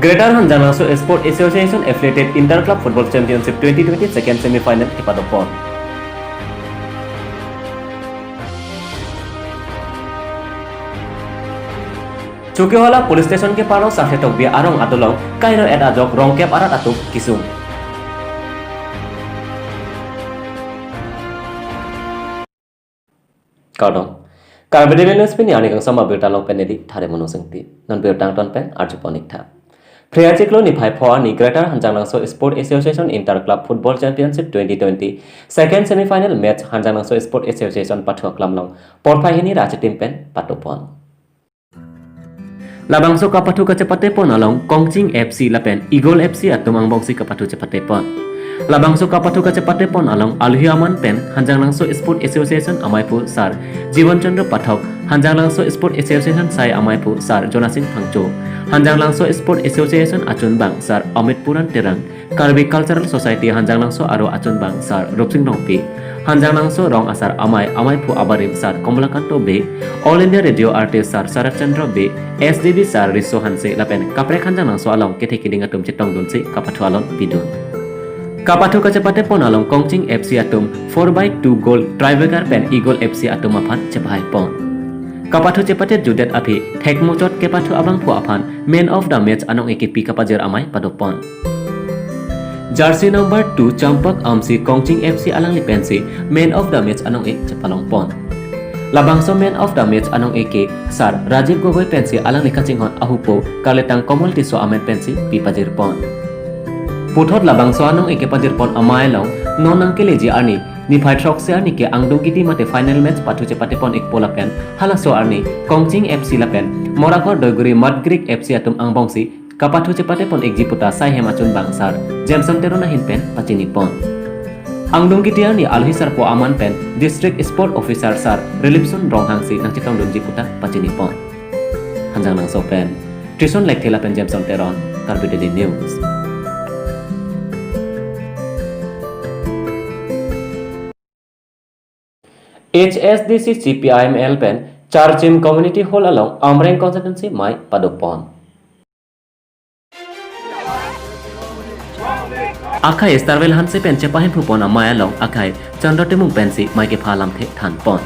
Greater Hanjanaso Sport Association affiliated Inter-Club Football Championship 2020 second semi-final Ipadopon. Chukiola Police Station ke paro sa hetok bi arong adolong Kaheno at Ajok Rong kep Arat atuk Kesung. Kaudong. Karbedele nespini ani kang sama bertalong penedi thare monosengti non bertang ton pen arjuponik tha. Priaciklo ni phai pho ni Greater Hanjanangso Sport Association Inter-Club Football Championship 2020 second semi-final match Hanjanangso Sport Association Pathua Klamlong porphai hini raja tim pen patopon. Labangso kapathu kacepate pon along Kongching FC lapen Eagle FC at tumang bongsi kapathu cepate pon. Labangso kapathu kacepate pon along Alhiaman pen Hanjanangso Sport Association Amaipu Sar Jiwan Chandra Pathok Hanjanangso Sport Association Sai Amaipu Sar Jonasin Phangcho Hanjanangso Sport Association Achunbang Sar Amit Puran Terang Karbi Cultural Society Hanjanangso Aro Achunbang Sar Ropsing Rongpi Hanjanangso Rong Asar Amaipu Abarim Sar Komlakanto B All India Radio Artist Sar Sarat Chandra B SDB Sar Riso Hanse lapen Kaprek Hanjanangso along Kete Kidingatum Chitong Dunsi Kapathu alon Bidun Kapathu kacepate pon along Kongching FC atum 4/2 goal Tribegar pen Eagle FC atum aphan cepai pon. Kapathu cepate judet api thekmuchot kepathu abang pu aphan man of the match anong ekipi kapajer amai padopon. Jersey number 2 Champak Amsi Kongching FC alang lipensi man of the match anong cepalong pon. Labangso man of the match anong eke Sar Rajiv Gogoi pensi alang likachinghon ahupo kaletang Komol Tiso amen pensi pipajir pon. Puthot labangso anong ekepajir pon amai long nonang keleji arni ni phai thok se arni ke angdong kiti mate final match pathu cepate pon ekpola pen halaso arni Kongching FC lapen Morakor Doiguri Mudgrik FC atum angbongsi kapathu cepate pon ekjiputa sai hemachun bangsar Jameson terona hin pen pachini pon angdong kiti arni alhisar po aman pen district sport officer sar Relipson Rong hangsi nang chitong dun jiputa pachini pon hanjang nang so pen Trison lekthela pen Jameson teron Karbedele News. HSDC CPIML pen Charchim Community Hall along Amreng Constituency Mai Padopon. Akai Starvel Hanse pen cepahin pupon Mai along Akai Chandratemung pensi Mai ke phalam the than pon.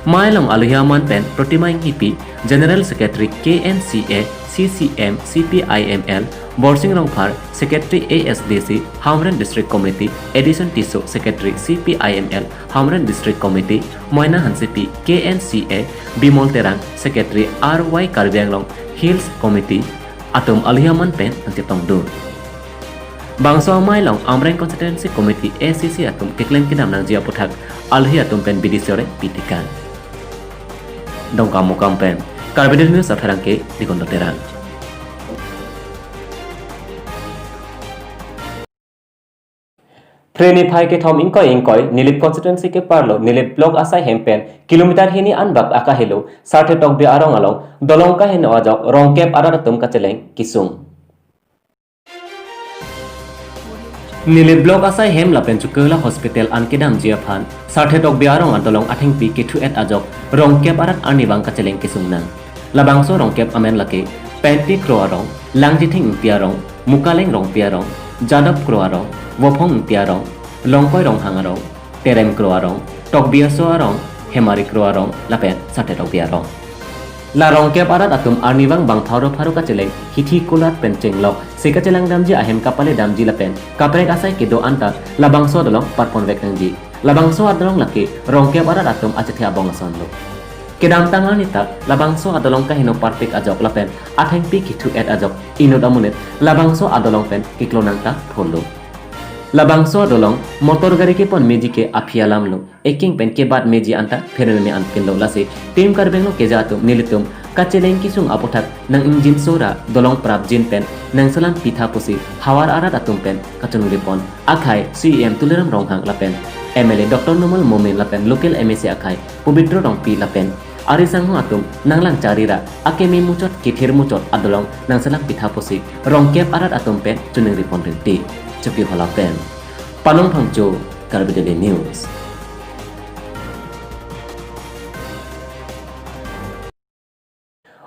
Mai along Alhiaman pen Protimai Hipi General Secretary KNCA CCM CPIML Borsing Rongphar Secretary ASDC Hamren District Committee Edison Tiso Secretary CPIML Hamren District Committee Moina Hansipi KNCA Bimol Terang Secretary RY Karbianglong Hills Committee Atum Alhiaman Pen Antitong Dur Bangso Mailong Amreng Constituency Committee ACC Atum Kiklem Kidam Nang Jia Puthak Alhi Atum Pen Bidisore Pitikan Dongkamu Kampen Karbedele News Afherangke Dikondo Terang Treni phai ke thom ingkoi Nilip constituency ke parlo Nilip block asai hempen kilometer hini anbak akahelo sarte tok bi arong along Dolong Kaheno Ajok Rong kep Arat atum kacheleng Kesung Nilip block asai hem lapen Chukela hospital ankidam jiaphan sarte tok bi arong adolong athing pi kitu et Ajok Rong kep Arat ani bang kacheleng Kesung nang labangso Rong kep amen lake penti kro arong langjithing piarong mukaleng rong piarong Jadab Kroarong, Wopong Tiarong, Longkoi Rong Hangarong, Terem Kroarong, Tokbiaso Arong, Hemari Kroarong, Lapen, Sate Tokbiarong. La Rong Kep Arat atum Arnivang Bang Tharo Pharu Kacheleng, Hithi Kulat Pencheng Lok, Sikachelang Damji Ahem Kapale Damji Lapen, Kaprek Asai Kido Anta, Labangso Dolong, Parpon Vekangji, Labangso Adolong Laki, Rong Kep Arat atum Achethi Abongason Lo. Kedam tangan nita labangso adolong Kaheno parpik Ajok lapen atheng pi kitu et Ajok inod amunet labangso adolong pen kiklonang ta tholo labangso adolong motor gari ke pon meji ke aphialam lo eking pen ke bad meji anta phereme me antkin lo lase tim karbenglo ke jatum nilitum kacheleng Kesung apothak nang injin sora dolong prap jin pen nang salam pitha pusi hawar Arat atum pen kachunuri pon akhai CM Tuleram Ronghang lapen MLA Dr. Nomal Momin lapen local MSC akhai Pubitro Rongpi lapen Ari sangho atum nanglang carira akemi mucot kithir mucot adolong nang salang pitha posi Rong kep Arat atum pen chuning ripon rinti chuki hola pen Panong Phangcho Karbedele News.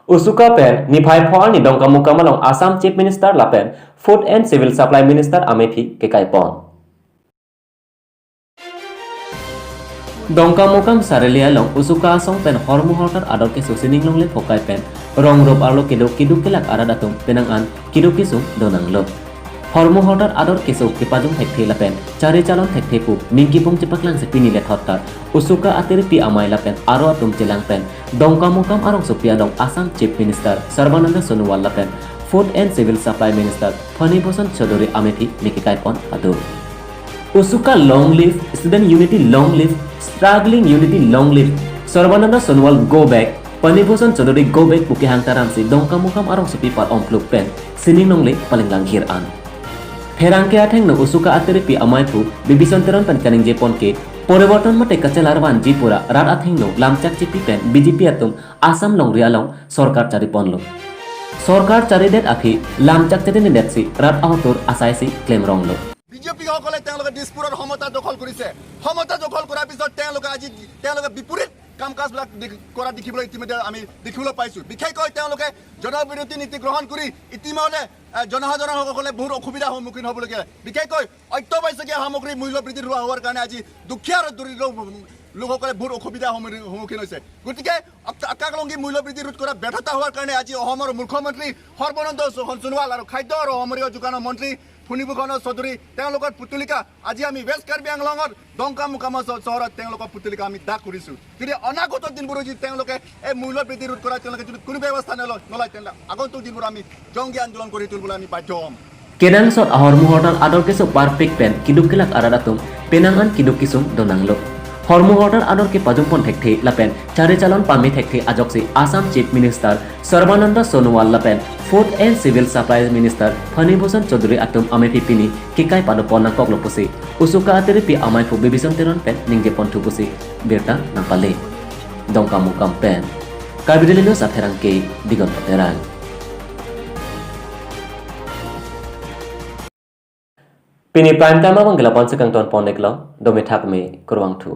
Usuka pen ni phai phol ni dongka muka malong Assam Chief Minister lapen Food and Civil Supply Minister amethi ke kai pon. Dongka mukam sarelia long usuka asong pen hormu hortar ador ke susining long le phokai pen rong rob arlo kedok kelak Arat atum penangan Kesung donang lo. Hormu hortar ador kesuk kipajung thekthi lapen cari calon thekthi pu mingki pong cepaklang sepini le thotar usuka atir pi amai lapen aro atum celang pen dongka mukam arong supia long Assam Chief Minister Sarbananda Sonowal lapen Food and Civil Supply Minister Phani Bhosan Chaudhary amethi mikikai pon adur. Usuka long live, student unity long live, struggling unity long live. Sarbananda Sonowal go back, Phani Bhosan Chaudhary go back puki hang taramsi dongka mukam arong supi par ompluk pen sining nong le palinglang hir an. Ferangke atheng no usuka ateri pi amai pu bibisanteron pen kaning jepon ke পরিবর্তন মতে কাচেলারবান জিপুরা রাত আথিং নো লামচাক চিপি PAN BJP আতুম Assam লং রিয়ালং সরকার চারি পনলো সরকার চারি date আখি লামচাক চেতেনি ডেটসি রাত আহতর আসাইসি claim রংলো BJP সকলে তেওঁলোকে দিছপুৰৰ সমতা দখল কৰিছে সমতা দখল কৰাৰ পিছত তেওঁলোকে আজি তেওঁলোকে বিপৰীত কাম কাজবিলাক কৰা দেখিবলৈ ইতিমধ্যে আমি দেখিবলৈ পাইছোঁ বিশেষকৈ তেওঁলোকে জনবিৰোধী নীতি গ্ৰহণ কৰি ইতিমধ্যে জনসাধাৰণসকলে বহুত অসুবিধাৰ সন্মুখীন হ'বলগীয়া বিশেষকৈ অত্যাৱশ্যকীয় সামগ্ৰী মূল্য বৃদ্ধি হোৱাৰ কাৰণে আজি দুখীয়া আৰু দৰিদ্ৰ লোকসকলে বহুত অসুবিধাৰ সন্মুখীন হৈছে গতিকে আকাংক্ষী মূল্য বৃদ্ধি ৰোধ কৰা ব্যৰ্থতা হোৱাৰ কাৰণে আজি অসমৰ মুখ্যমন্ত্ৰী সৰ্বানন্দ সোণোৱাল আৰু খাদ্য আৰু অসামৰিক যোগানৰ মন্ত্ৰী ফণীভূষণ চৌধুৰী তেওঁলোকৰ পুতলিকা আজি আমি ৱেষ্ট কাৰ্বি আংলঙৰ দংকা মুকামা চহৰত তেওঁলোকৰ পুতলিকা আমি দাগ কৰিছোঁ যদি অনাগত দিনবোৰ যদি তেওঁলোকে এই মূল্য বৃদ্ধি ৰোধ কৰা তেওঁলোকে যদি কোনো ব্যৱস্থা নলয় তেনেহ'লে আগন্তুক দিনবোৰ আমি জংগী আন্দোলন কৰি তুলিবলৈ আমি বাধ্য হ'ম কেদাংছত আহৰ মুহূৰ্তৰ আদৰ কেছো পাৰফেক্ট পেন কিদুকিলাক আৰাদাতুম পেনাঙান কিদুক কিসুম দনাংলো হরমুহর্টার আদর के পাজুম্পন থেকথে লাপেন চারে চালন পামি থেকথে আজকসি আসাম চিফ মিনিস্টার সর্বানন্দ সোনোয়াল লাপেন food and civil supply minister Phani Bhushan Choudhury আতুম আমেফি পিনি কিকাই পাদো পনা ককলো পুসি উসুকা আতেরে পি আমাই ফু বিবিসন তেরন পেন নিংগে পন্থু পুসি বেরটা নাপালে দংকা মুকাম পেন কাবিদিলিনো সাথেরাংকে দিগন্ত তেরাং Pini prime time abang gelapon sekang ton pon neklo domi thak me kurwang thu